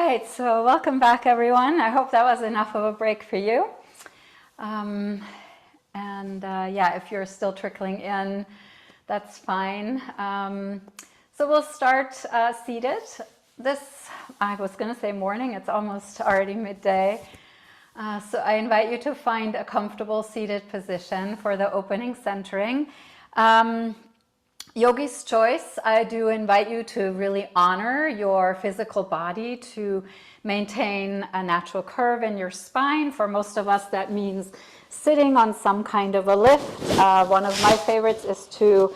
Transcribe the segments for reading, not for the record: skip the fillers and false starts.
right, so welcome back, everyone. I hope that was enough of a break for you. Yeah, if you're still trickling in, that's fine. So we'll start seated. I was going to say morning, it's almost already midday. So I invite you to find a comfortable seated position for the opening centering. Yogi's choice, I do invite you to really honor your physical body, to maintain a natural curve in your spine. For most of us, that means sitting on some kind of a lift. One of my favorites is for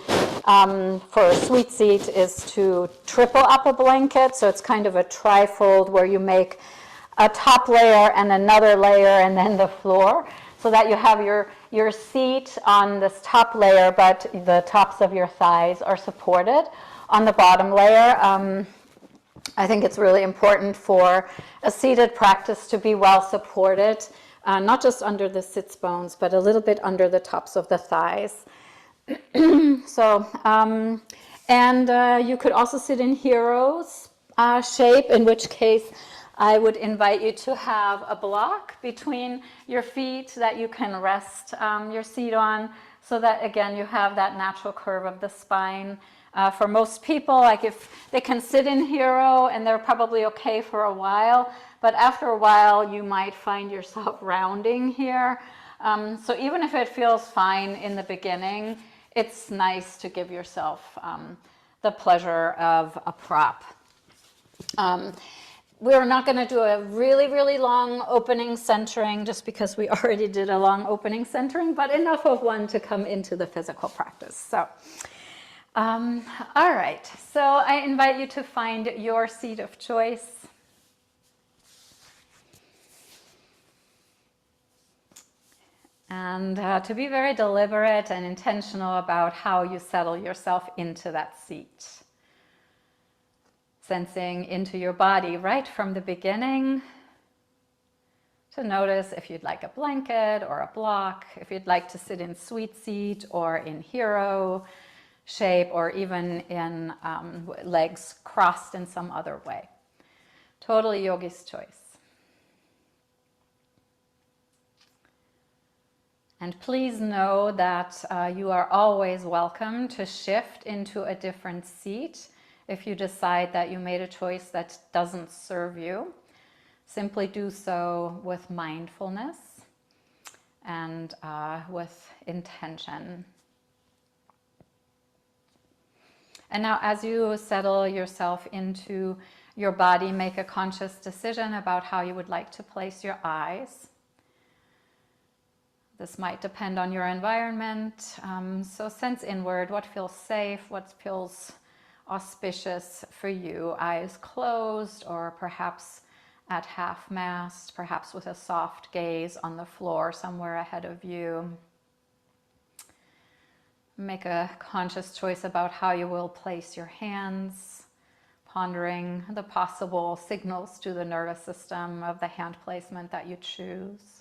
a sweet seat, is to triple up a blanket. So it's kind of a trifold where you make a top layer and another layer and then the floor, so that you have your seat on this top layer, but the tops of your thighs are supported on the bottom layer. I think it's really important for a seated practice to be well supported, not just under the sits bones, but a little bit under the tops of the thighs. You could also sit in hero's shape, in which case I would invite you to have a block between your feet that you can rest your seat on, so that, again, you have that natural curve of the spine. For most people, like if they can sit in hero and they're probably okay for a while, but after a while you might find yourself rounding here. So even if it feels fine in the beginning, it's nice to give yourself the pleasure of a prop. We're not going to do a really, really long opening centering just because we already did a long opening centering, but enough of one to come into the physical practice. So, all right. So I invite you to find your seat of choice. And to be very deliberate and intentional about how you settle yourself into that seat. Sensing into your body right from the beginning, to notice if you'd like a blanket or a block, if you'd like to sit in sweet seat or in hero shape, or even in legs crossed in some other way. Totally yogi's choice. And please know that you are always welcome to shift into a different seat if you decide that you made a choice that doesn't serve you. Simply do so with mindfulness and with intention. And now, as you settle yourself into your body, make a conscious decision about how you would like to place your eyes. This might depend on your environment. So sense inward, what feels safe, what feels auspicious for you. Eyes closed, or perhaps at half mast, perhaps with a soft gaze on the floor somewhere ahead of you. Make a conscious choice about how you will place your hands, pondering the possible signals to the nervous system of the hand placement that you choose.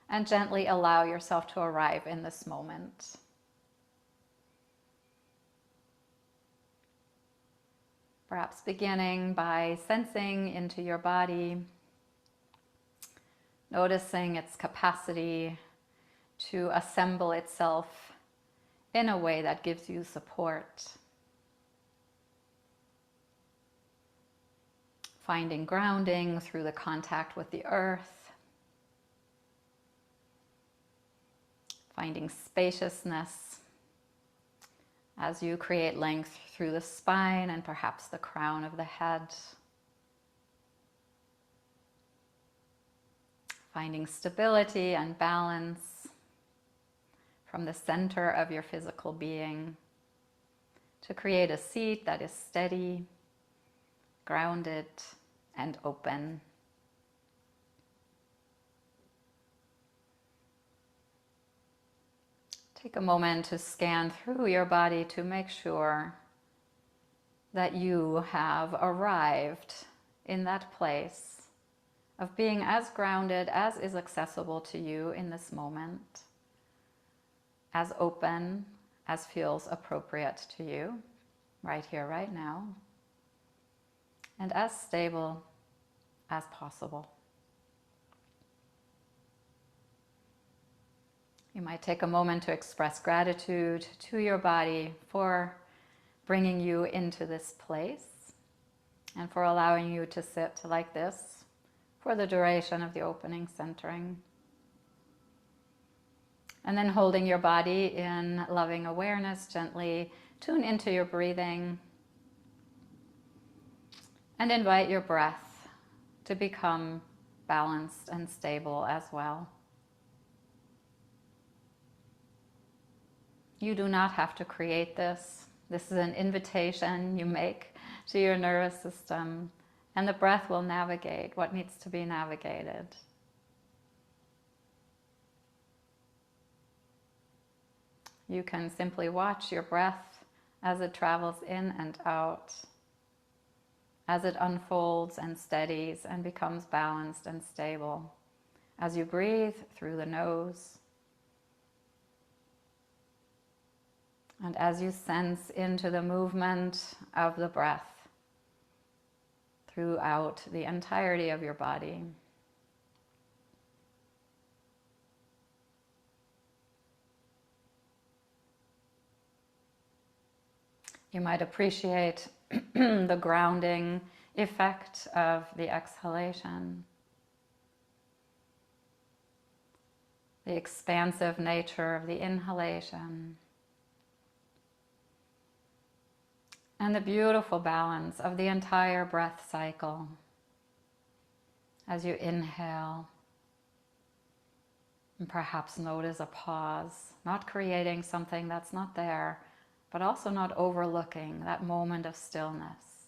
And gently allow yourself to arrive in this moment. Perhaps beginning by sensing into your body, noticing its capacity to assemble itself in a way that gives you support. Finding grounding through the contact with the earth. Finding spaciousness as you create length through the spine and perhaps the crown of the head. Finding stability and balance from the center of your physical being to create a seat that is steady, grounded, and open. Take a moment to scan through your body to make sure that you have arrived in that place of being as grounded as is accessible to you in this moment, as open as feels appropriate to you, right here, right now, and as stable as possible. You might take a moment to express gratitude to your body for bringing you into this place and for allowing you to sit like this for the duration of the opening centering. And then holding your body in loving awareness, gently tune into your breathing and invite your breath to become balanced and stable as well. You do not have to create this. This is an invitation you make to your nervous system, and the breath will navigate what needs to be navigated. You can simply watch your breath as it travels in and out, as it unfolds and steadies and becomes balanced and stable, as you breathe through the nose, and as you sense into the movement of the breath throughout the entirety of your body. You might appreciate the grounding effect of the exhalation, the expansive nature of the inhalation, and the beautiful balance of the entire breath cycle as you inhale. And perhaps notice a pause, not creating something that's not there, but also not overlooking that moment of stillness.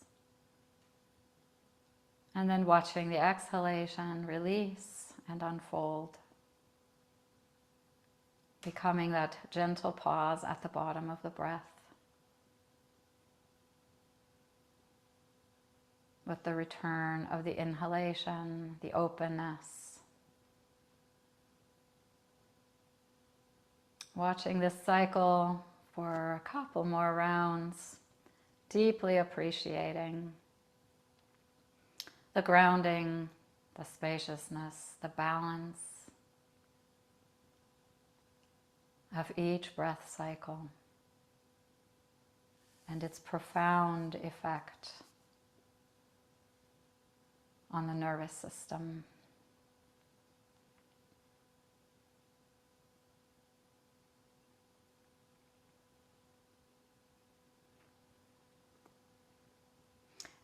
And then watching the exhalation release and unfold, becoming that gentle pause at the bottom of the breath, with the return of the inhalation, the openness. Watching this cycle for a couple more rounds, deeply appreciating the grounding, the spaciousness, the balance of each breath cycle and its profound effect on the nervous system.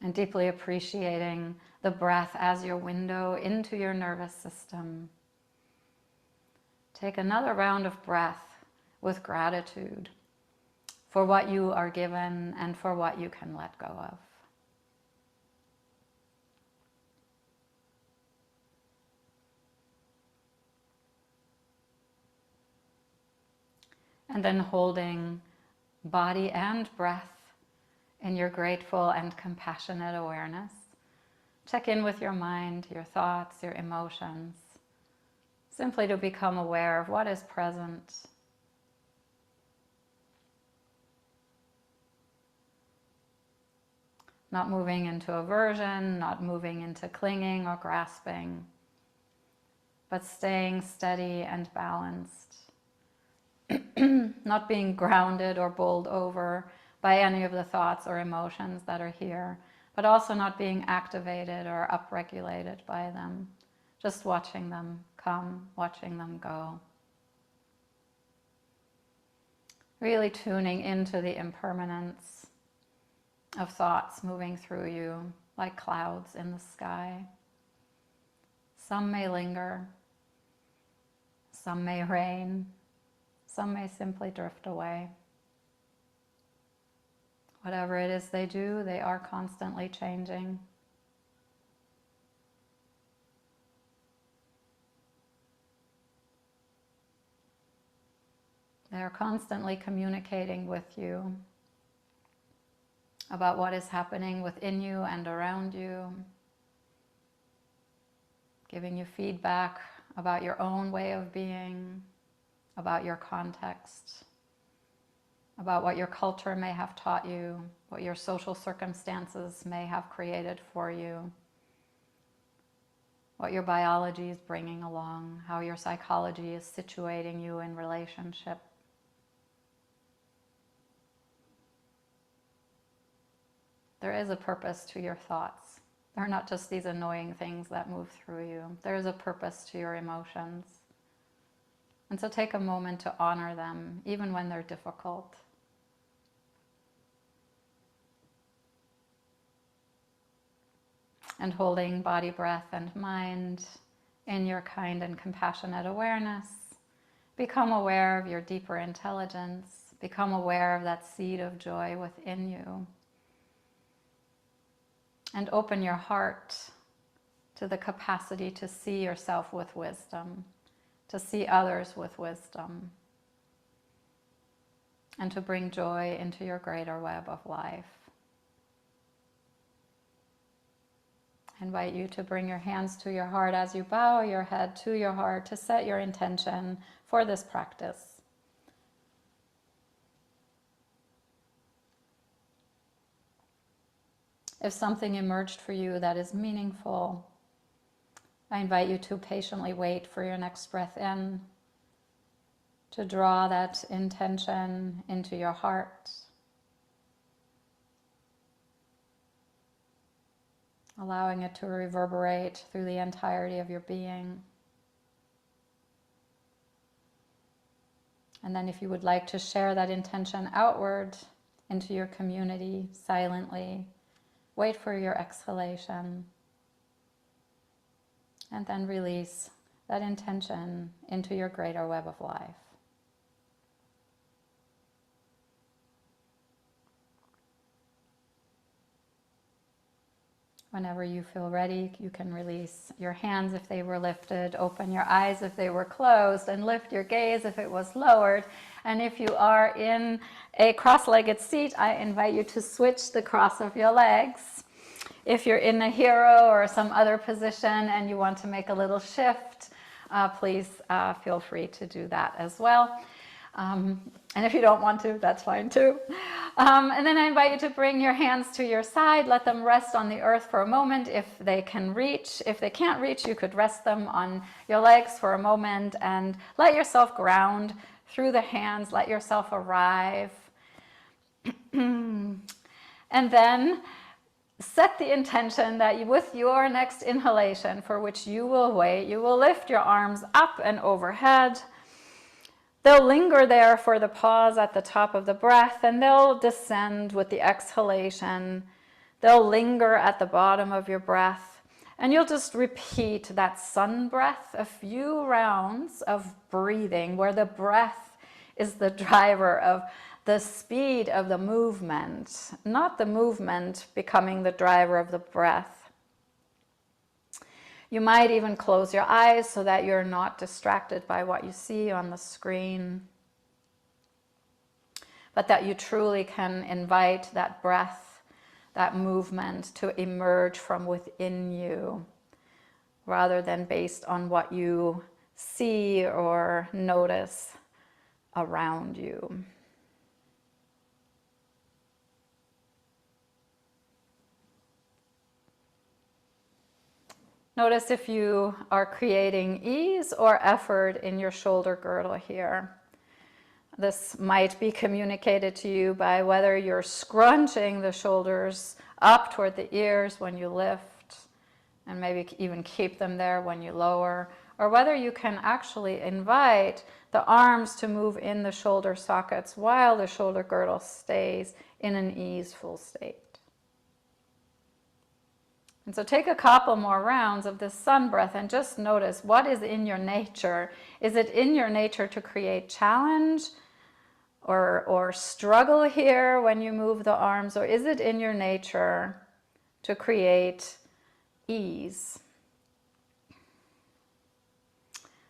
And deeply appreciating the breath as your window into your nervous system. Take another round of breath with gratitude for what you are given and for what you can let go of. And then holding body and breath in your grateful and compassionate awareness. Check in with your mind, your thoughts, your emotions, simply to become aware of what is present. Not moving into aversion, not moving into clinging or grasping, but staying steady and balanced. Not being grounded or bowled over by any of the thoughts or emotions that are here, but also not being activated or upregulated by them. Just watching them come, watching them go. Really tuning into the impermanence of thoughts moving through you like clouds in the sky. Some may linger, some may reign, some may simply drift away. Whatever it is they do, they are constantly changing. They are constantly communicating with you about what is happening within you and around you, giving you feedback about your own way of being, about your context. about what your culture may have taught you, what your social circumstances may have created for you, what your biology is bringing along, how your psychology is situating you in relationship. There is a purpose to your thoughts. They're not just these annoying things that move through you. There is a purpose to your emotions. And so take a moment to honor them, even when they're difficult. And holding body, breath, and mind in your kind and compassionate awareness, become aware of your deeper intelligence. Become aware of that seed of joy within you. And open your heart to the capacity to see yourself with wisdom, to see others with wisdom, and to bring joy into your greater web of life. I invite you to bring your hands to your heart as you bow your head to your heart to set your intention for this practice. If something emerged for you that is meaningful, I invite you to patiently wait for your next breath in, to draw that intention into your heart, allowing it to reverberate through the entirety of your being. And then if you would like to share that intention outward into your community silently, wait for your exhalation, and then release that intention into your greater web of life. Whenever you feel ready, you can release your hands if they were lifted, open your eyes if they were closed, and lift your gaze if it was lowered. And if you are in a cross-legged seat, I invite you to switch the cross of your legs. If you're in a hero or some other position and you want to make a little shift, please feel free to do that as well. And if you don't want to, that's fine too. And then I invite you to bring your hands to your side, let them rest on the earth for a moment if they can reach. If they can't reach, you could rest them on your legs for a moment and let yourself ground through the hands, let yourself arrive. And then set the intention that with your next inhalation, for which you will wait, you will lift your arms up and overhead. They'll linger there for the pause at the top of the breath, and they'll descend with the exhalation. They'll linger at the bottom of your breath, and you'll just repeat that sun breath a few rounds of breathing, where the breath is the driver of the speed of the movement, not the movement becoming the driver of the breath. You might even close your eyes so that you're not distracted by what you see on the screen, but that you truly can invite that breath, that movement to emerge from within you, rather than based on what you see or notice around you. Notice if you are creating ease or effort in your shoulder girdle here. This might be communicated to you by whether you're scrunching the shoulders up toward the ears when you lift, and maybe even keep them there when you lower, or whether you can actually invite the arms to move in the shoulder sockets while the shoulder girdle stays in an easeful state. And so take a couple more rounds of this sun breath and just notice what is in your nature. Is it in your nature to create challenge or struggle here when you move the arms? Or is it in your nature to create ease?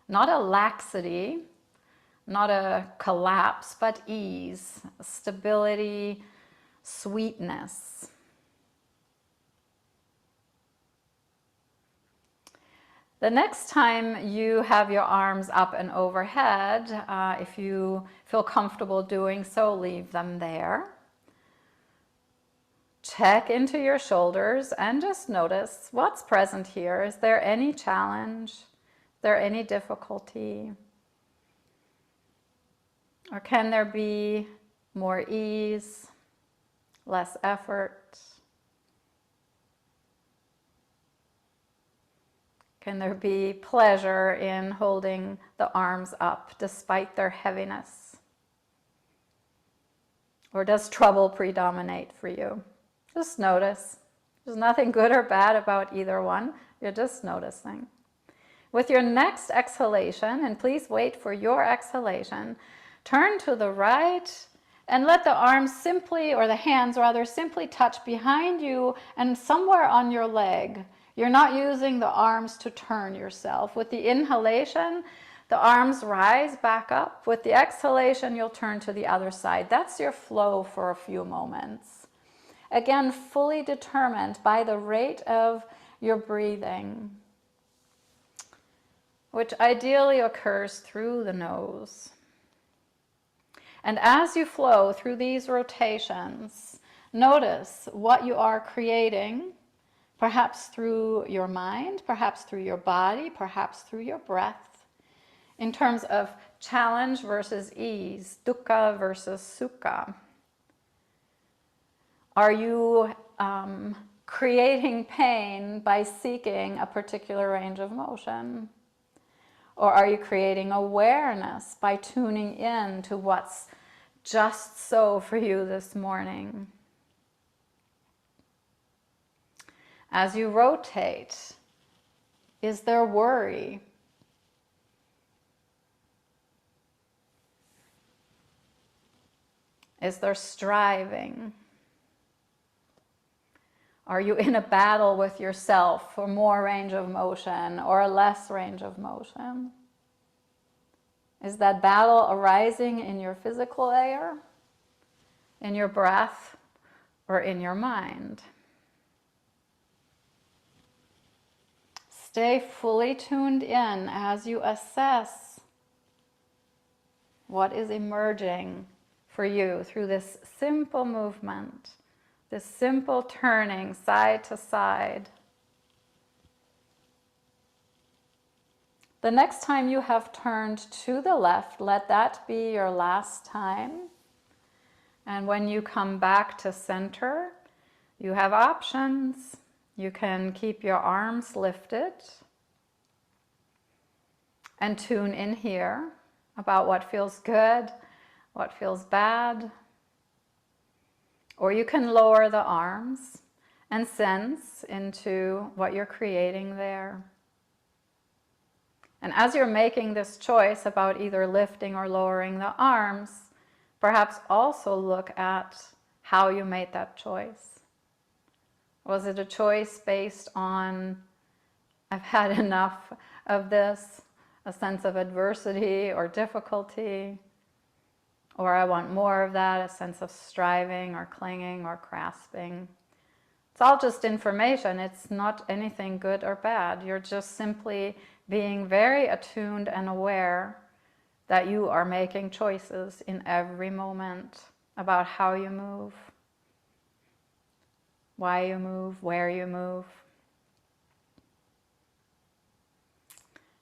Not a laxity, not a collapse, but ease, stability, sweetness. The next time you have your arms up and overhead, if you feel comfortable doing so, leave them there. Check into your shoulders and just notice what's present here. Is there any challenge? Is there any difficulty? Or can there be more ease, less effort? Can there be pleasure in holding the arms up despite their heaviness? Or does trouble predominate for you? Just notice. There's nothing good or bad about either one. You're just noticing. With your next exhalation, and please wait for your exhalation, turn to the right and let the arms simply, or the hands rather, simply touch behind you and somewhere on your leg. You're not using the arms to turn yourself. With the inhalation, the arms rise back up. With the exhalation, you'll turn to the other side. That's your flow for a few moments. Again, fully determined by the rate of your breathing, which ideally occurs through the nose. And as you flow through these rotations, notice what you are creating, perhaps through your mind, perhaps through your body, perhaps through your breath, in terms of challenge versus ease, dukkha versus sukkha. Are you creating pain by seeking a particular range of motion? Or are you creating awareness by tuning in to what's just so for you this morning? As you rotate, is there worry? Is there striving? Are you in a battle with yourself for more range of motion or a less range of motion? Is that battle arising in your physical air, in your breath, or in your mind? Stay fully tuned in as you assess what is emerging for you through this simple movement, this simple turning side to side. The next time you have turned to the left, let that be your last time. And when you come back to center, you have options. You can keep your arms lifted and tune in here about what feels good, what feels bad. Or you can lower the arms and sense into what you're creating there. And as you're making this choice about either lifting or lowering the arms, perhaps also look at how you made that choice. Was it a choice based on, I've had enough of this, a sense of adversity or difficulty? Or I want more of that, a sense of striving or clinging or grasping. It's all just information. It's not anything good or bad. You're just simply being very attuned and aware that you are making choices in every moment about how you move, why you move, where you move.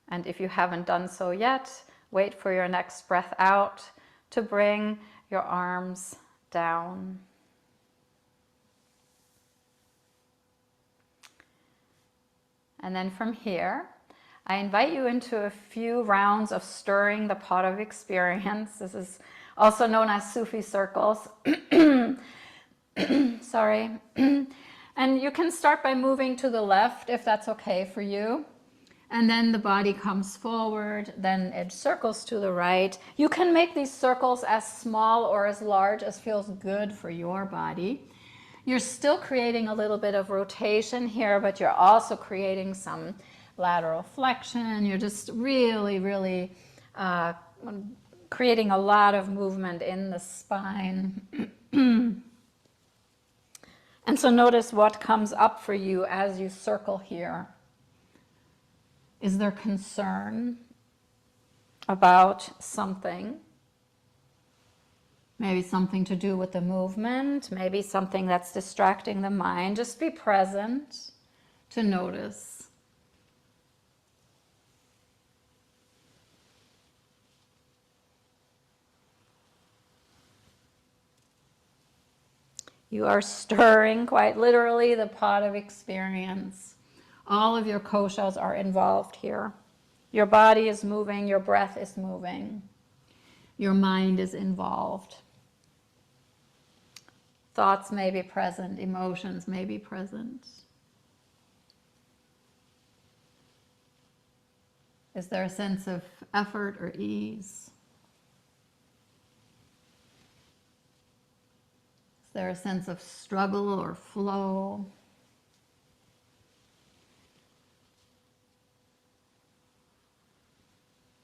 And if you haven't done so yet, wait for your next breath out to bring your arms down. And then from here, I invite you into a few rounds of stirring the pot of experience. This is also known as Sufi circles. Sorry. And you can start by moving to the left if that's okay for you. And then the body comes forward, then it circles to the right. You can make these circles as small or as large as feels good for your body. You're still creating a little bit of rotation here, but you're also creating some lateral flexion. You're just really creating a lot of movement in the spine. And so notice what comes up for you as you circle here. Is there concern about something? Maybe something to do with the movement, maybe something that's distracting the mind. Just be present to notice. You are stirring, quite literally, the pot of experience. All of your koshas are involved here. Your body is moving, your breath is moving, your mind is involved. Thoughts may be present, emotions may be present. Is there a sense of effort or ease? Is there a sense of struggle or flow?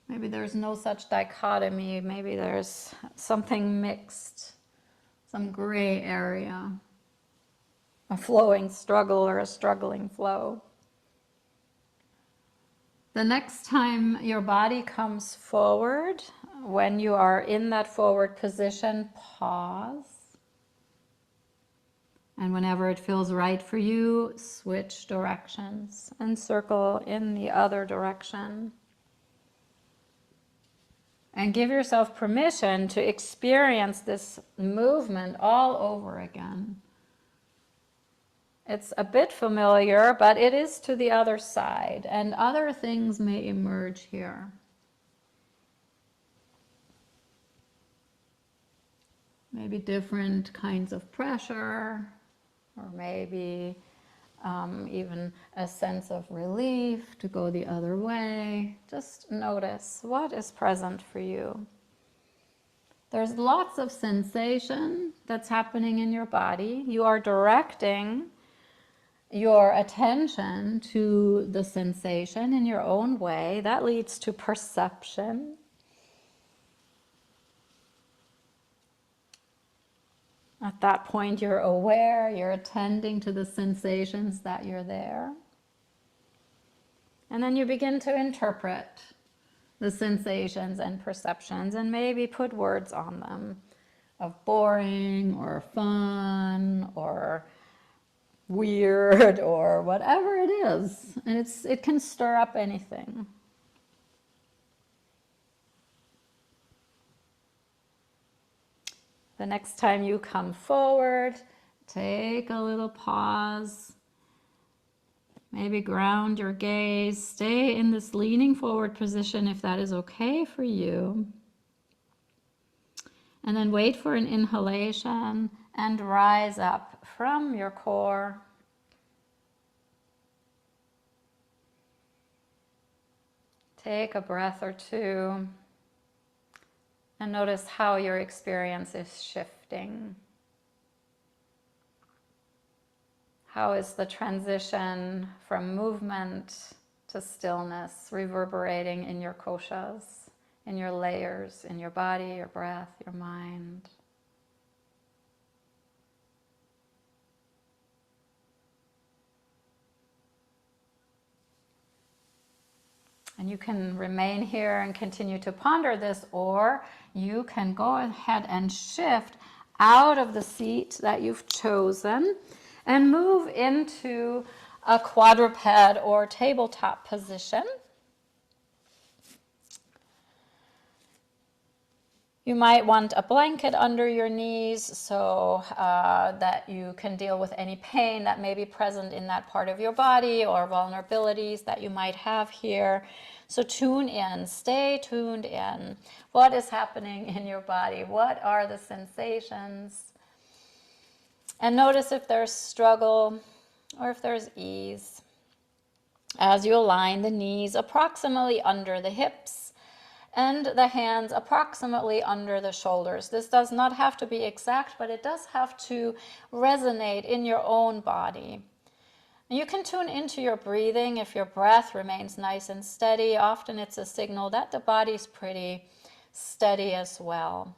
Maybe there's no such dichotomy. Maybe there's something mixed, some gray area, a flowing struggle or a struggling flow. The next time your body comes forward, when you are in that forward position, pause. And whenever it feels right for you, switch directions and circle in the other direction. And give yourself permission to experience this movement all over again. It's a bit familiar, but it is to the other side, and other things may emerge here. Maybe different kinds of pressure, or maybe even a sense of relief to go the other way. Just notice what is present for you. There's lots of sensation that's happening in your body. You are directing your attention to the sensation in your own way. That leads to perception. At that point, you're aware, you're attending to the sensations that you're there. And then you begin to interpret the sensations and perceptions and maybe put words on them of boring or fun or weird or whatever it is. And it can stir up anything. The next time you come forward, take a little pause. Maybe ground your gaze. Stay in this leaning forward position if that is okay for you. And then wait for an inhalation and rise up from your core. Take a breath or two. And notice how your experience is shifting. How is the transition from movement to stillness reverberating in your koshas, in your layers, in your body, your breath, your mind? And you can remain here and continue to ponder this, or you can go ahead and shift out of the seat that you've chosen and move into a quadruped or tabletop position. You might want a blanket under your knees so that you can deal with any pain that may be present in that part of your body or vulnerabilities that you might have here. So tune in, stay tuned in. What is happening in your body? What are the sensations? And notice if there's struggle or if there's ease. As you align the knees approximately under the hips, and the hands approximately under the shoulders. This does not have to be exact, but it does have to resonate in your own body. You can tune into your breathing. If your breath remains nice and steady, often it's a signal that the body's pretty steady as well.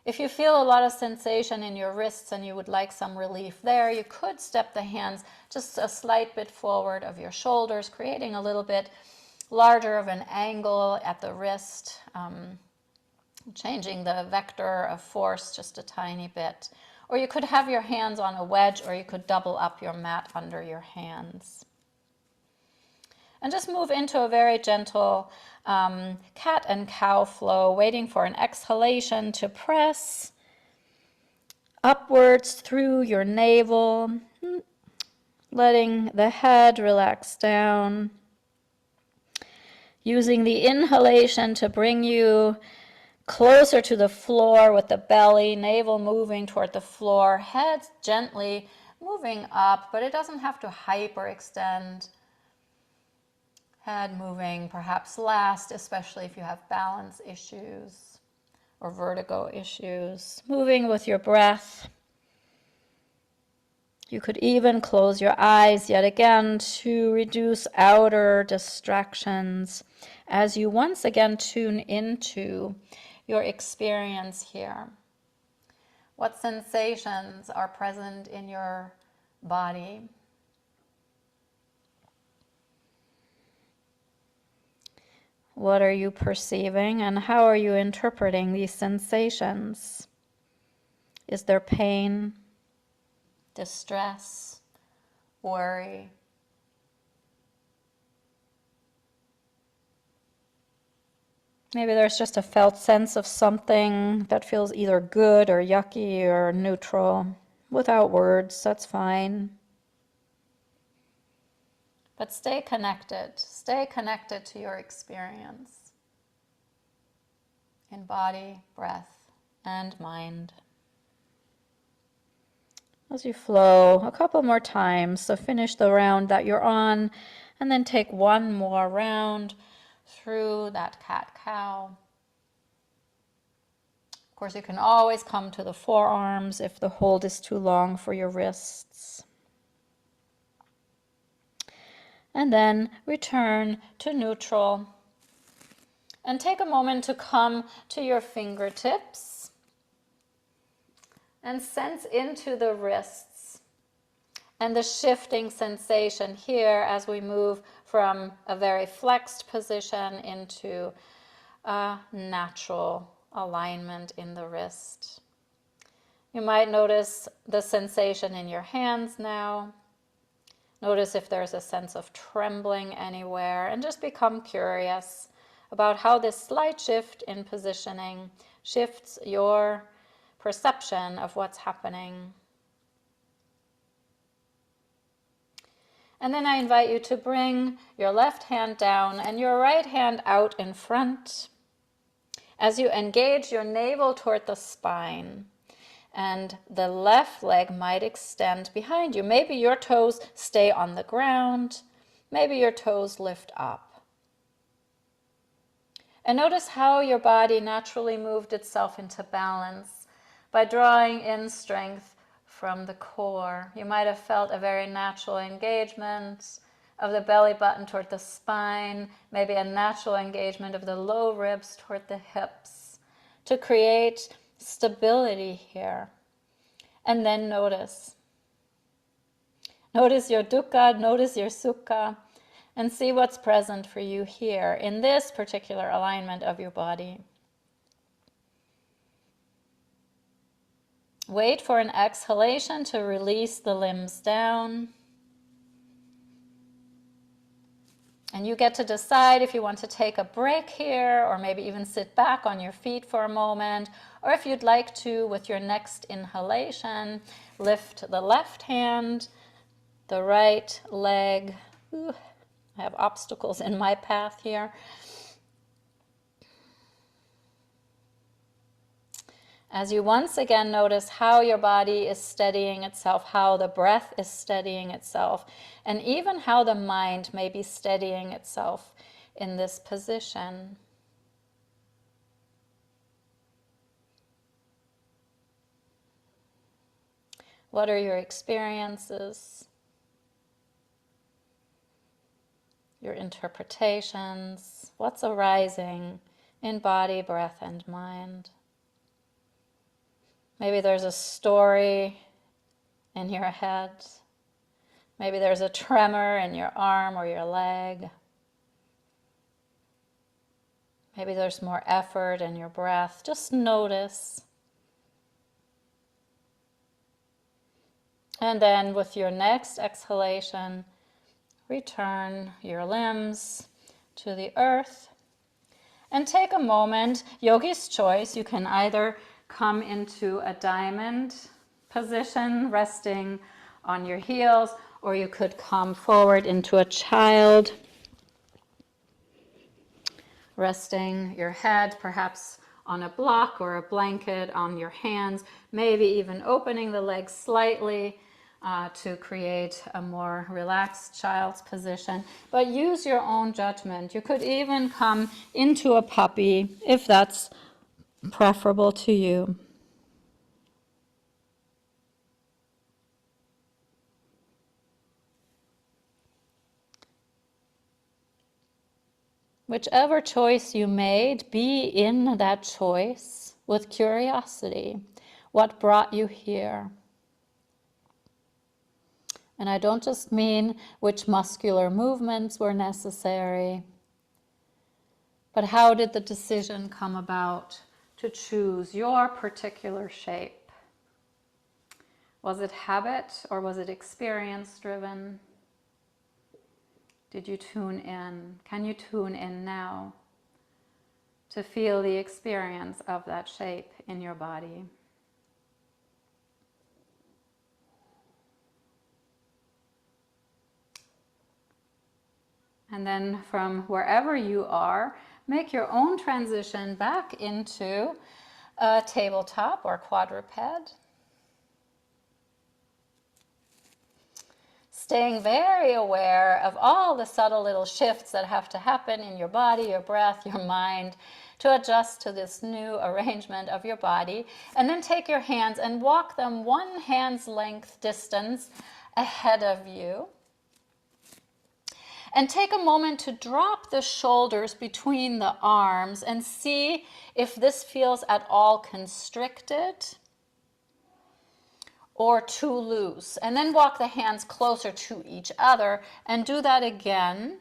If you feel a lot of sensation in your wrists and you would like some relief there, you could step the hands just a slight bit forward of your shoulders, creating a little bit larger of an angle at the wrist, changing the vector of force just a tiny bit. Or you could have your hands on a wedge, or you could double up your mat under your hands. And just move into a very gentle cat and cow flow, waiting for an exhalation to press upwards through your navel, letting the head relax down. Using the inhalation to bring you closer to the floor with the belly, navel moving toward the floor, head gently moving up, but it doesn't have to hyperextend. Head moving perhaps last, especially if you have balance issues or vertigo issues. Moving with your breath. You could even close your eyes yet again to reduce outer distractions as you once again tune into your experience here. What sensations are present in your body? What are you perceiving, and how are you interpreting these sensations? Is there pain, distress, worry? Maybe there's just a felt sense of something that feels either good or yucky or neutral. Without words, that's fine. But stay connected to your experience in body, breath, and mind. As you flow a couple more times, so finish the round that you're on, and then take one more round through that cat-cow. Of course, you can always come to the forearms if the hold is too long for your wrists. And then return to neutral. And take a moment to come to your fingertips and sense into the wrists and the shifting sensation here as we move from a very flexed position into a natural alignment in the wrist. You might notice the sensation in your hands now. Notice if there's a sense of trembling anywhere, and just become curious about how this slight shift in positioning shifts your perception of what's happening. And then I invite you to bring your left hand down and your right hand out in front as you engage your navel toward the spine. And the left leg might extend behind you. Maybe your toes stay on the ground. Maybe your toes lift up. And notice how your body naturally moved itself into balance by drawing in strength from the core. You might have felt a very natural engagement of the belly button toward the spine, maybe a natural engagement of the low ribs toward the hips to create stability here. And then notice. Notice your dukkha, notice your sukkha, and see what's present for you here in this particular alignment of your body. Wait for an exhalation to release the limbs down. And you get to decide if you want to take a break here, or maybe even sit back on your feet for a moment, or if you'd like to, with your next inhalation, lift the left hand, the right leg. Ooh, I have obstacles in my path here. As you once again notice how your body is steadying itself, how the breath is steadying itself, and even how the mind may be steadying itself in this position. What are your experiences? Your interpretations? What's arising in body, breath, and mind? Maybe there's a story in your head. Maybe there's a tremor in your arm or your leg. Maybe there's more effort in your breath. Just notice. And then with your next exhalation, return your limbs to the earth. And take a moment, yogi's choice. You can either come into a diamond position, resting on your heels, or you could come forward into a child, resting your head perhaps on a block or a blanket on your hands, maybe even opening the legs slightly to create a more relaxed child's position. But use your own judgment. You could even come into a puppy if that's preferable to you. Whichever choice you made, be in that choice with curiosity. What brought you here? And I don't just mean which muscular movements were necessary, but how did the decision come about to choose your particular shape? Was it habit or was it experience driven? Did you tune in? Can you tune in now to feel the experience of that shape in your body? And then from wherever you are, make your own transition back into a tabletop or quadruped. Staying very aware of all the subtle little shifts that have to happen in your body, your breath, your mind, to adjust to this new arrangement of your body. And then take your hands and walk them one hand's length distance ahead of you. And take a moment to drop the shoulders between the arms and see if this feels at all constricted or too loose. And then walk the hands closer to each other and do that again.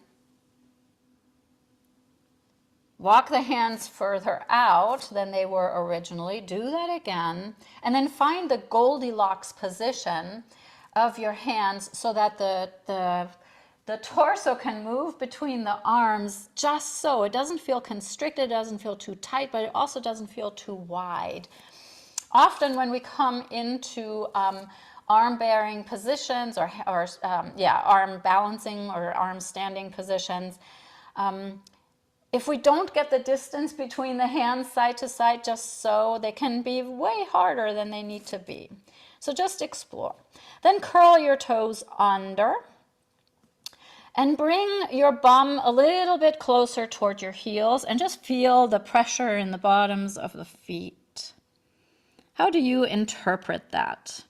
Walk the hands further out than they were originally. Do that again. And then find the Goldilocks position of your hands so that the torso can move between the arms just so. It doesn't feel constricted, it doesn't feel too tight, but it also doesn't feel too wide. Often when we come into arm-bearing positions or arm balancing or arm standing positions, if we don't get the distance between the hands side to side just so, they can be way harder than they need to be. So just explore. Then curl your toes under and bring your bum a little bit closer toward your heels and just feel the pressure in the bottoms of the feet. How do you interpret that?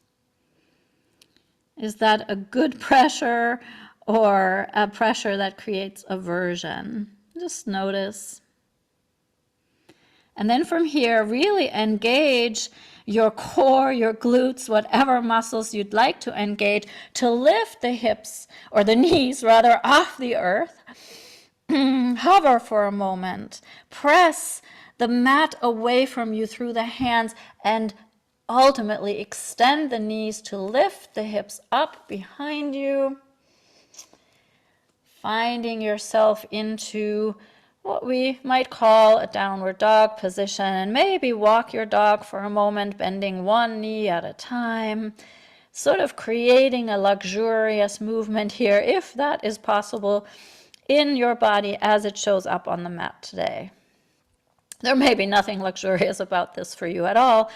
Is that a good pressure or a pressure that creates aversion? Just notice. And then from here, really engage your core, your glutes, whatever muscles you'd like to engage to lift the hips, or the knees rather, off the earth. Hover for a moment. Press the mat away from you through the hands and ultimately extend the knees to lift the hips up behind you. Finding yourself into what we might call a downward dog position, and maybe walk your dog for a moment, bending one knee at a time, sort of creating a luxurious movement here, if that is possible, in your body as it shows up on the mat today. There may be nothing luxurious about this for you at all,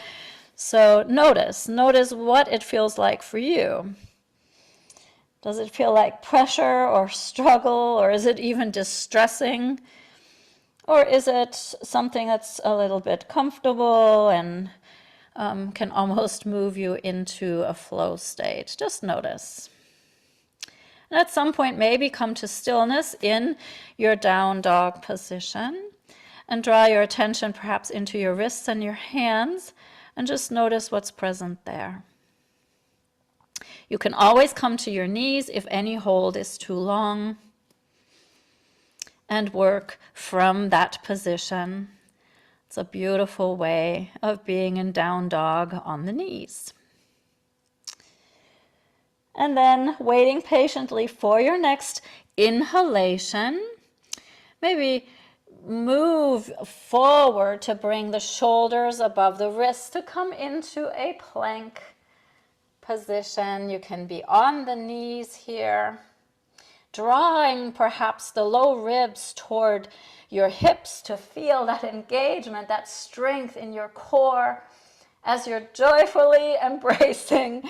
so notice what it feels like for you. Does it feel like pressure or struggle, or is it even distressing? Or is it something that's a little bit comfortable and can almost move you into a flow state? Just notice. And at some point, maybe come to stillness in your down dog position and draw your attention perhaps into your wrists and your hands and just notice what's present there. You can always come to your knees if any hold is too long. and work from that position. It's a beautiful way of being in down dog on the knees. And then waiting patiently for your next inhalation. Maybe move forward to bring the shoulders above the wrists to come into a plank position. You can be on the knees here, drawing perhaps the low ribs toward your hips to feel that engagement, that strength in your core as you're joyfully embracing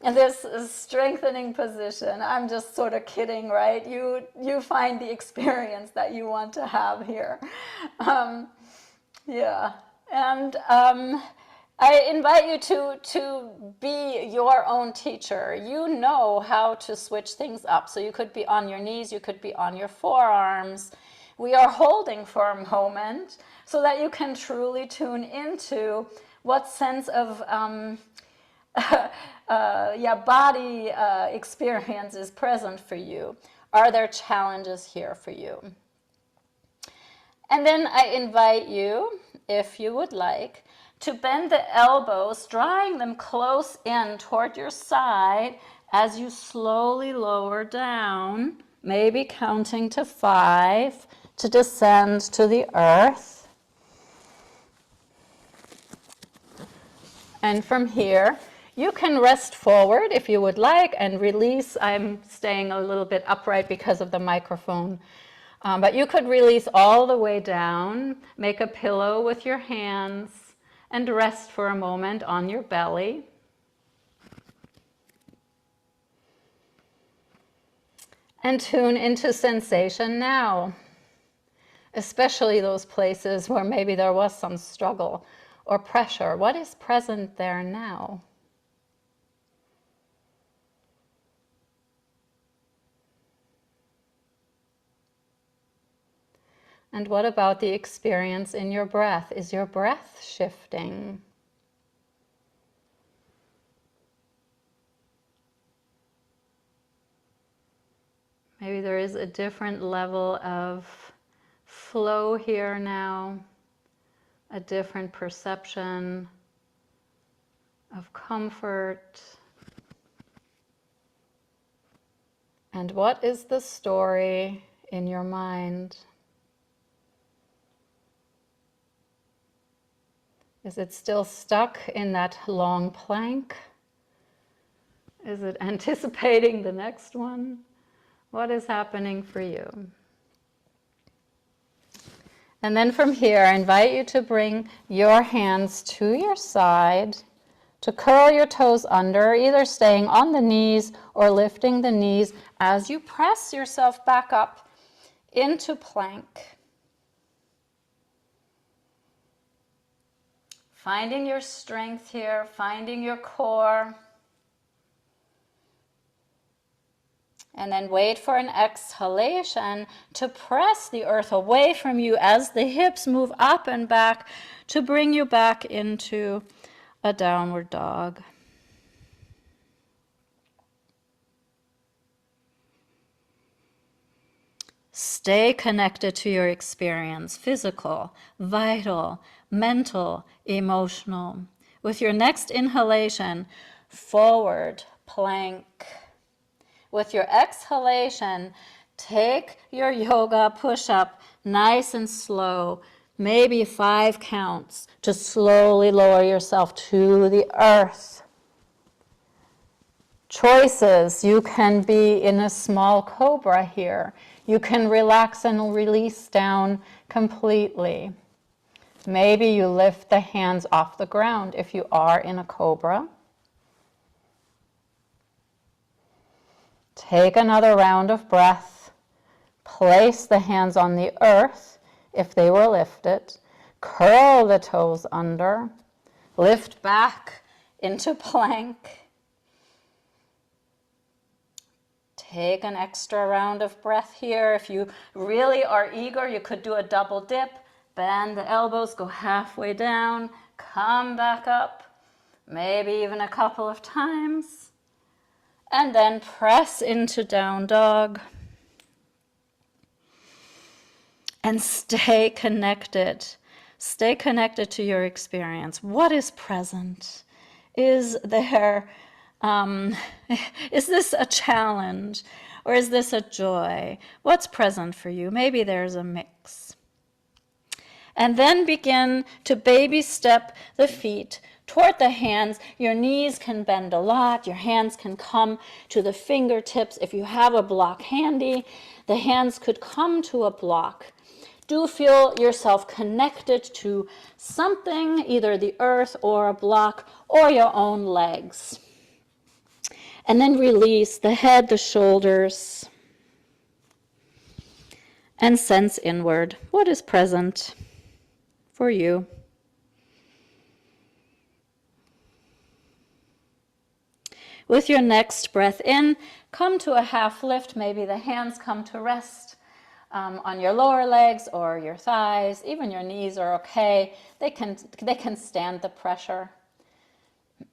this strengthening position. I'm just sort of kidding, right? You find the experience that you want to have here. Yeah, and I invite you to be your own teacher. You know how to switch things up. So you could be on your knees, you could be on your forearms. We are holding for a moment so that you can truly tune into what sense of body experience is present for you. Are there challenges here for you? And then I invite you, if you would like, to bend the elbows, drawing them close in toward your side as you slowly lower down, maybe counting to 5 to descend to the earth. And from here, you can rest forward if you would like and release. I'm staying a little bit upright because of the microphone. But you could release all the way down, make a pillow with your hands, and rest for a moment on your belly. And tune into sensation now, especially those places where maybe there was some struggle or pressure. What is present there now? And what about the experience in your breath? Is your breath shifting? Maybe there is a different level of flow here now, a different perception of comfort. And what is the story in your mind? Is it still stuck in that long plank? Is it anticipating the next one? What is happening for you? And then from here, I invite you to bring your hands to your side, to curl your toes under, either staying on the knees or lifting the knees as you press yourself back up into plank. Finding your strength here, finding your core. And then wait for an exhalation to press the earth away from you as the hips move up and back to bring you back into a downward dog. Stay connected to your experience, physical, vital, mental, emotional. With your next inhalation, forward plank. With your exhalation, take your yoga push-up nice and slow, maybe 5 counts, to slowly lower yourself to the earth. Choices, you can be in a small cobra here. You can relax and release down completely. Maybe you lift the hands off the ground if you are in a cobra. Take another round of breath. Place the hands on the earth if they were lifted. Curl the toes under. Lift back into plank. Take an extra round of breath here. If you really are eager, you could do a double dip. Bend the elbows, go halfway down, come back up, maybe even a couple of times. And then press into down dog. And stay connected. Stay connected to your experience. What is present? Is there, is this a challenge or is this a joy? What's present for you? Maybe there's a mix. And then begin to baby step the feet toward the hands. Your knees can bend a lot. Your hands can come to the fingertips. If you have a block handy, the hands could come to a block. Do feel yourself connected to something, either the earth or a block or your own legs. And then release the head, the shoulders, and sense inward. What is present for you? With your next breath in, come to a half lift. Maybe the hands come to rest on your lower legs or your thighs. Even your knees are okay. They can stand the pressure.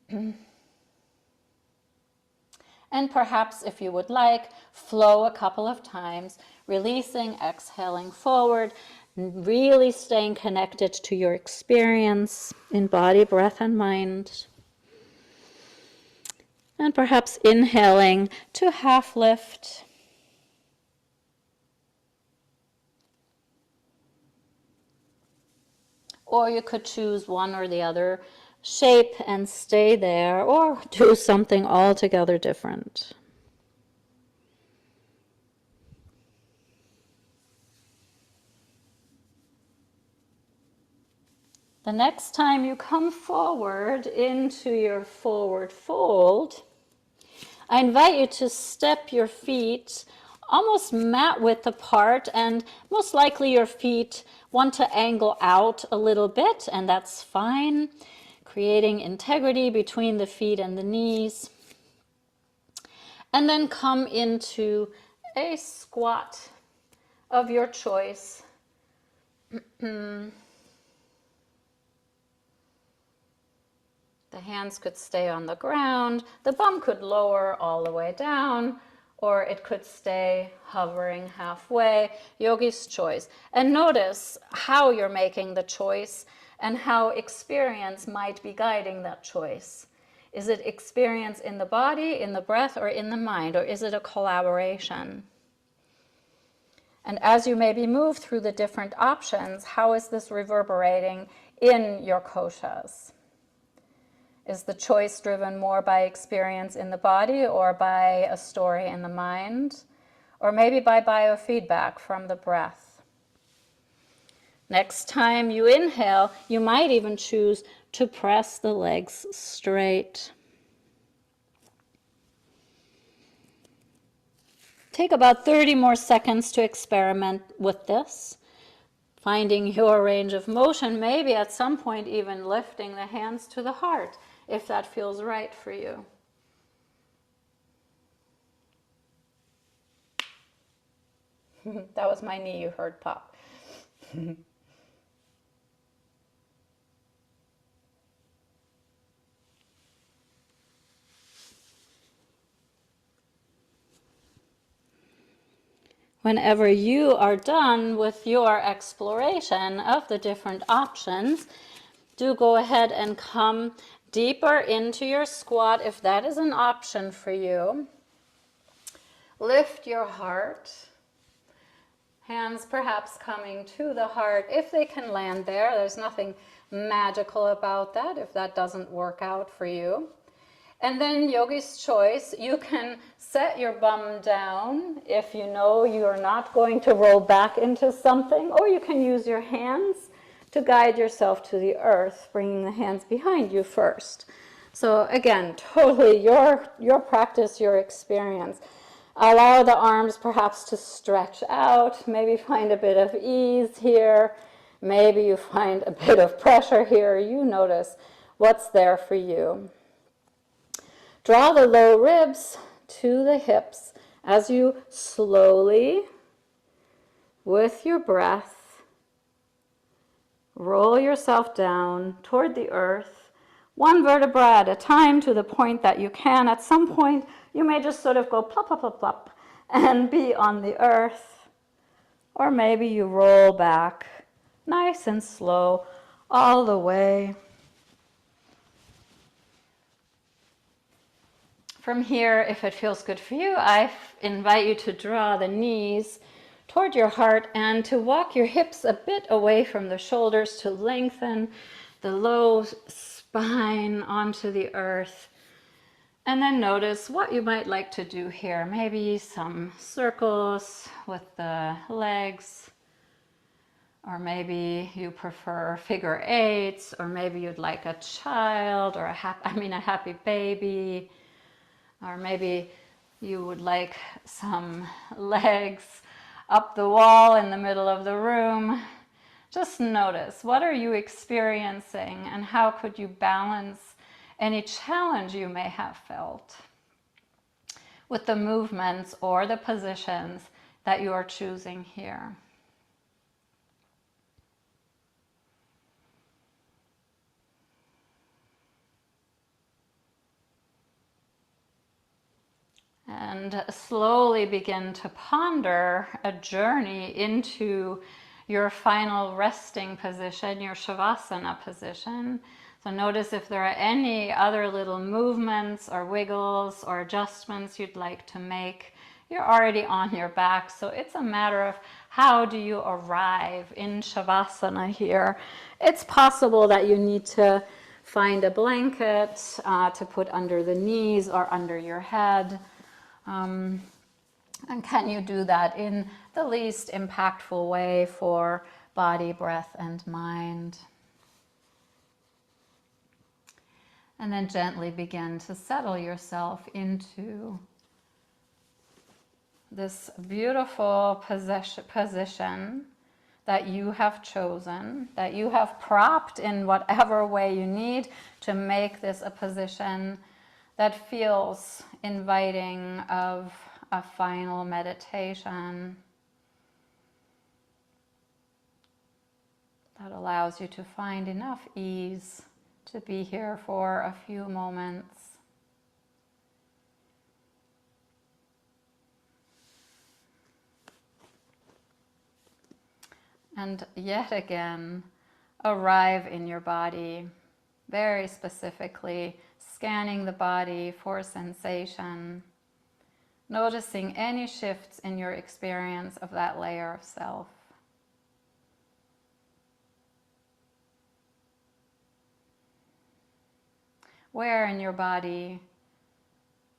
And perhaps, if you would like, flow a couple of times, releasing, exhaling forward, really staying connected to your experience in body, breath, and mind. And perhaps inhaling to half lift. Or you could choose one or the other shape and stay there, or do something altogether different. The next time you come forward into your forward fold, I invite you to step your feet almost mat width apart, and most likely your feet want to angle out a little bit, and that's fine. Creating integrity between the feet and the knees. And then come into a squat of your choice. The hands could stay on the ground, the bum could lower all the way down, or it could stay hovering halfway. Yogi's choice. And notice how you're making the choice and how experience might be guiding that choice. Is it experience in the body, in the breath, or in the mind, or is it a collaboration? And as you maybe move through the different options, how is this reverberating in your koshas? Is the choice driven more by experience in the body or by a story in the mind? Or maybe by biofeedback from the breath? Next time you inhale, you might even choose to press the legs straight. Take about 30 more seconds to experiment with this, finding your range of motion, maybe at some point even lifting the hands to the heart, if that feels right for you. That was my knee you heard pop. Whenever you are done with your exploration of the different options, do go ahead and come deeper into your squat if that is an option for you. Lift your heart. Hands perhaps coming to the heart. If they can land there, there's nothing magical about that if that doesn't work out for you. And then yogi's choice, you can set your bum down if you know you are not going to roll back into something, or you can use your hands to guide yourself to the earth, bringing the hands behind you first. So again, totally your practice, your experience. Allow the arms perhaps to stretch out, maybe find a bit of ease here, maybe you find a bit of pressure here. You notice what's there for you. Draw the low ribs to the hips as you slowly, with your breath, roll yourself down toward the earth, one vertebra at a time to the point that you can. At some point, you may just sort of go plop, plop, plop, plop, and be on the earth. Or maybe you roll back nice and slow all the way. From here, if it feels good for you, I invite you to draw the knees toward your heart and to walk your hips a bit away from the shoulders to lengthen the low spine onto the earth. And then notice what you might like to do here. Maybe some circles with the legs, or maybe you prefer figure eights, or maybe you'd like a child or a happy baby, or maybe you would like some legs up the wall in the middle of the room. Just notice, what are you experiencing and how could you balance any challenge you may have felt with the movements or the positions that you are choosing here. And slowly begin to ponder a journey into your final resting position, your Shavasana position. So notice if there are any other little movements or wiggles or adjustments you'd like to make. You're already on your back, so it's a matter of how do you arrive in Shavasana here. It's possible that you need to find a blanket to put under the knees or under your head. And can you do that in the least impactful way for body, breath, and mind? And then gently begin to settle yourself into this beautiful position that you have chosen, that you have propped in whatever way you need to make this a position that feels inviting of a final meditation that allows you to find enough ease to be here for a few moments. And yet again, arrive in your body, very specifically scanning the body for sensation, noticing any shifts in your experience of that layer of self. Where in your body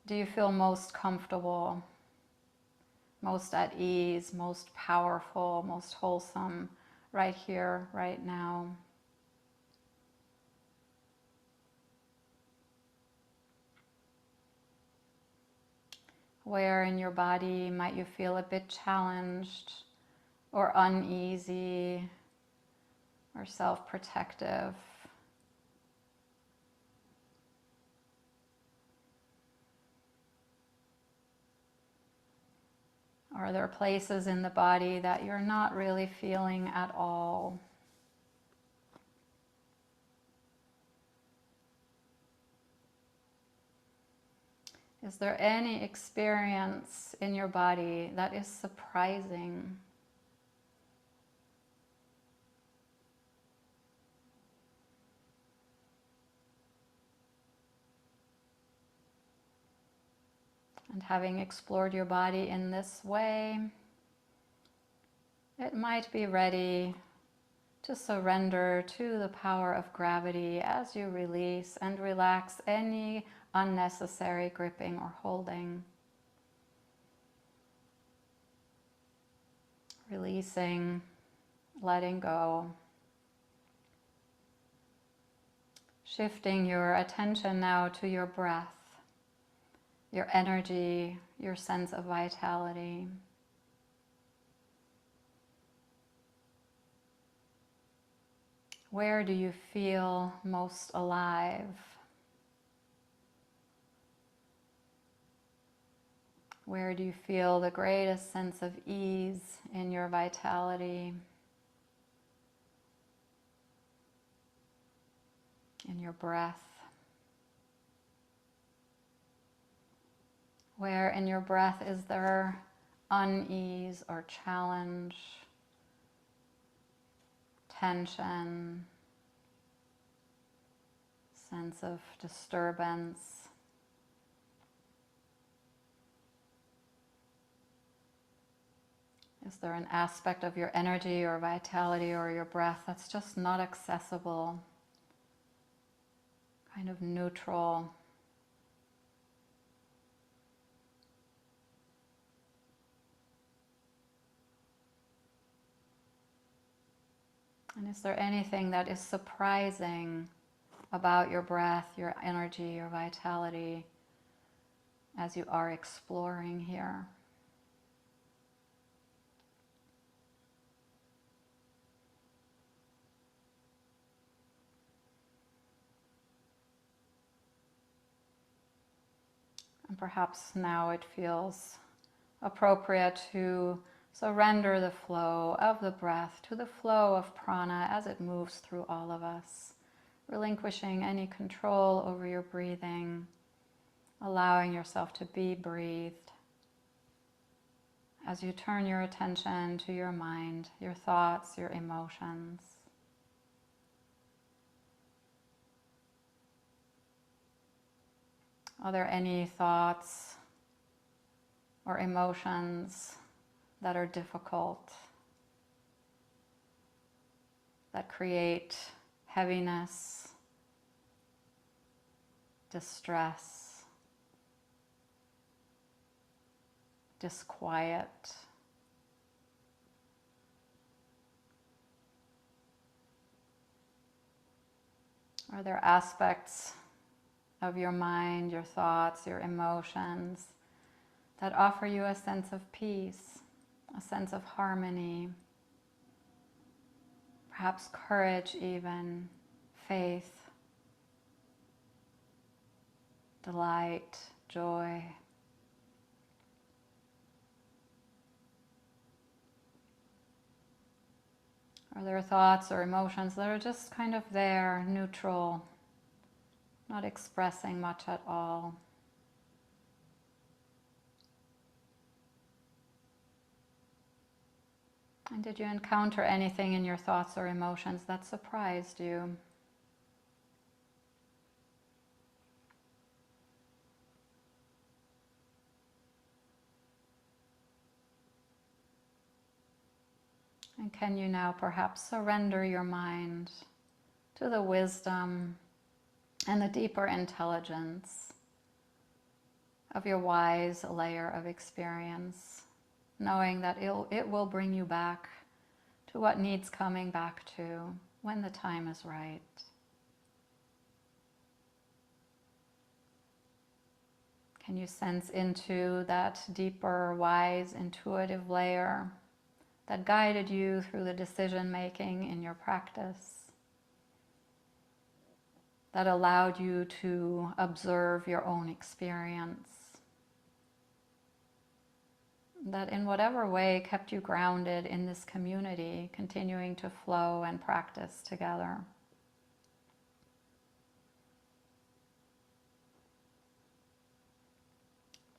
do you feel most comfortable, most at ease, most powerful, most wholesome, right here, right now? Where in your body might you feel a bit challenged or uneasy or self-protective? Are there places in the body that you're not really feeling at all? Is there any experience in your body that is surprising? And having explored your body in this way, it might be ready to surrender to the power of gravity as you release and relax any unnecessary gripping or holding. Releasing, letting go. Shifting your attention now to your breath, your energy, your sense of vitality. Where do you feel most alive? Where do you feel the greatest sense of ease in your vitality, in your breath? Where in your breath is there unease or challenge tension, sense of disturbance. Is there an aspect of your energy or vitality or your breath that's just not accessible, kind of neutral? And is there anything that is surprising about your breath, your energy, your vitality as you are exploring here? And perhaps now it feels appropriate to surrender the flow of the breath to the flow of prana as it moves through all of us, relinquishing any control over your breathing, allowing yourself to be breathed as you turn your attention to your mind, your thoughts, your emotions. Are there any thoughts or emotions that are difficult, that create heaviness, distress, disquiet? Are there aspects of your mind, your thoughts, your emotions that offer you a sense of peace, a sense of harmony, perhaps courage even, faith, delight, joy? Are there thoughts or emotions that are just kind of there, neutral, not expressing much at all? And did you encounter anything in your thoughts or emotions that surprised you? And can you now perhaps surrender your mind to the wisdom and the deeper intelligence of your wise layer of experience, knowing that it will bring you back to what needs coming back to when the time is right? Can you sense into that deeper, wise, intuitive layer that guided you through the decision making in your practice, that allowed you to observe your own experience, that in whatever way kept you grounded in this community, continuing to flow and practice together?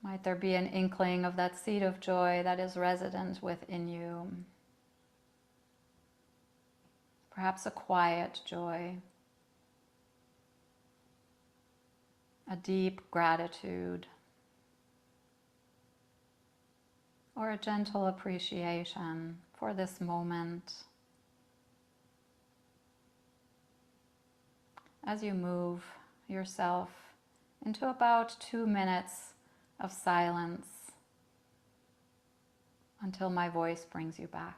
Might there be an inkling of that seed of joy that is resident within you? Perhaps a quiet joy, a deep gratitude, or a gentle appreciation for this moment. As you move yourself into about 2 minutes of silence until my voice brings you back.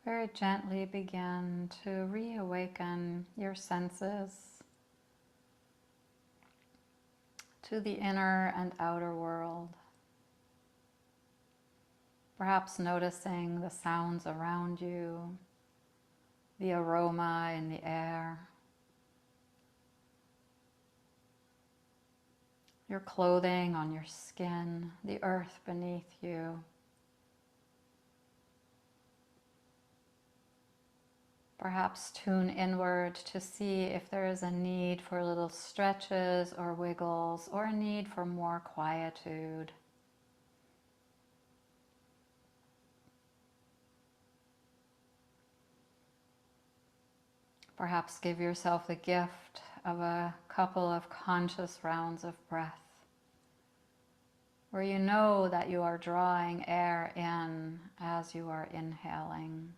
very gently begin to reawaken your senses to the inner and outer world. Perhaps noticing the sounds around you, the aroma in the air, your clothing on your skin, the earth beneath you. Perhaps tune inward to see if there is a need for little stretches or wiggles, or a need for more quietude. Perhaps give yourself the gift of a couple of conscious rounds of breath, where you know that you are drawing air in as you are inhaling,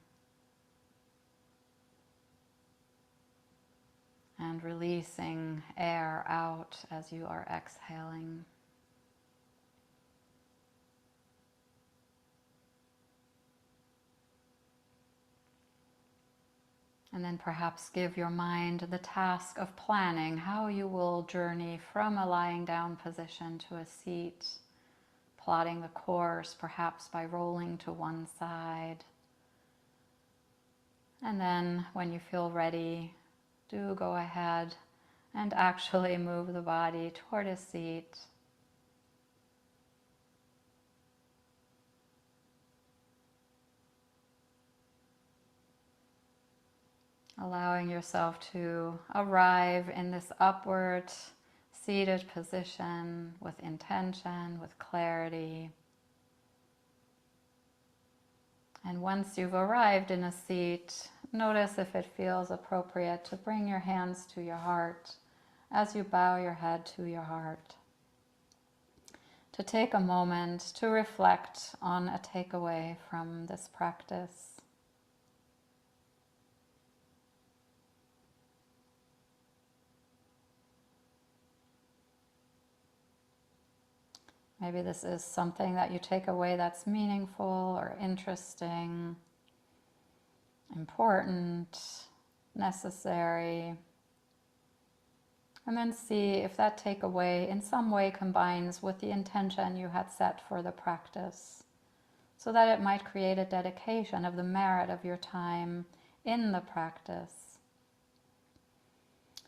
and releasing air out as you are exhaling. And then perhaps give your mind the task of planning how you will journey from a lying down position to a seat, plotting the course perhaps by rolling to one side. And then when you feel ready, do go ahead and actually move the body toward a seat. Allowing yourself to arrive in this upward seated position with intention, with clarity. And once you've arrived in a seat, notice if it feels appropriate to bring your hands to your heart as you bow your head to your heart. To take a moment to reflect on a takeaway from this practice. Maybe this is something that you take away that's meaningful or interesting, important, necessary. And then see if that takeaway in some way combines with the intention you had set for the practice, so that it might create a dedication of the merit of your time in the practice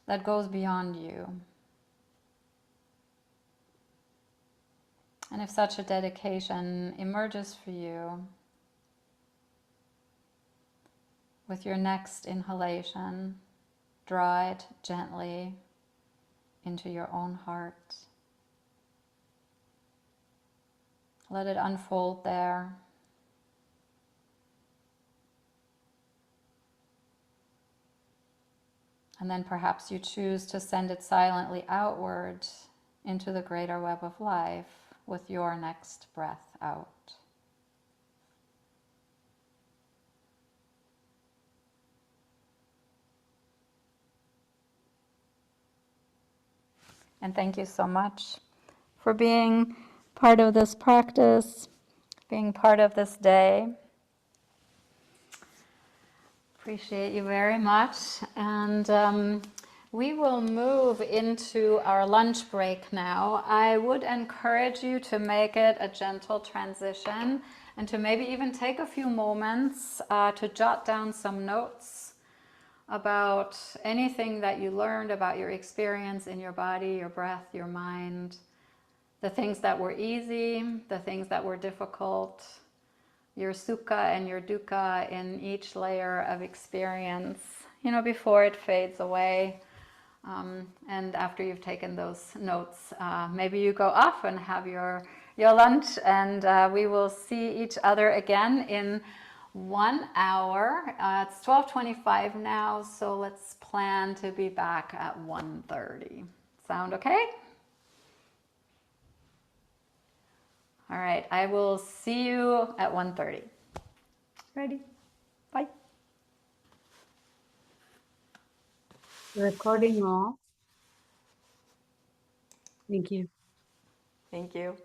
that goes beyond you. And if such a dedication emerges for you, with your next inhalation, draw it gently into your own heart. Let it unfold there. And then perhaps you choose to send it silently outward into the greater web of life with your next breath out. And thank you so much for being part of this practice, being part of this day. Appreciate you very much. And we will move into our lunch break now. I would encourage you to make it a gentle transition and to maybe even take a few moments to jot down some notes about anything that you learned about your experience in your body, your breath, your mind, the things that were easy, the things that were difficult, your sukkha and your dukkha in each layer of experience, before it fades away. And after you've taken those notes, maybe you go off and have your lunch, and we will see each other again in 1 hour. It's 12:25 now, so let's plan to be back at 1:30. Sound okay? All right, I will see you at 1:30. Ready? Bye. Recording off. Thank you. Thank you.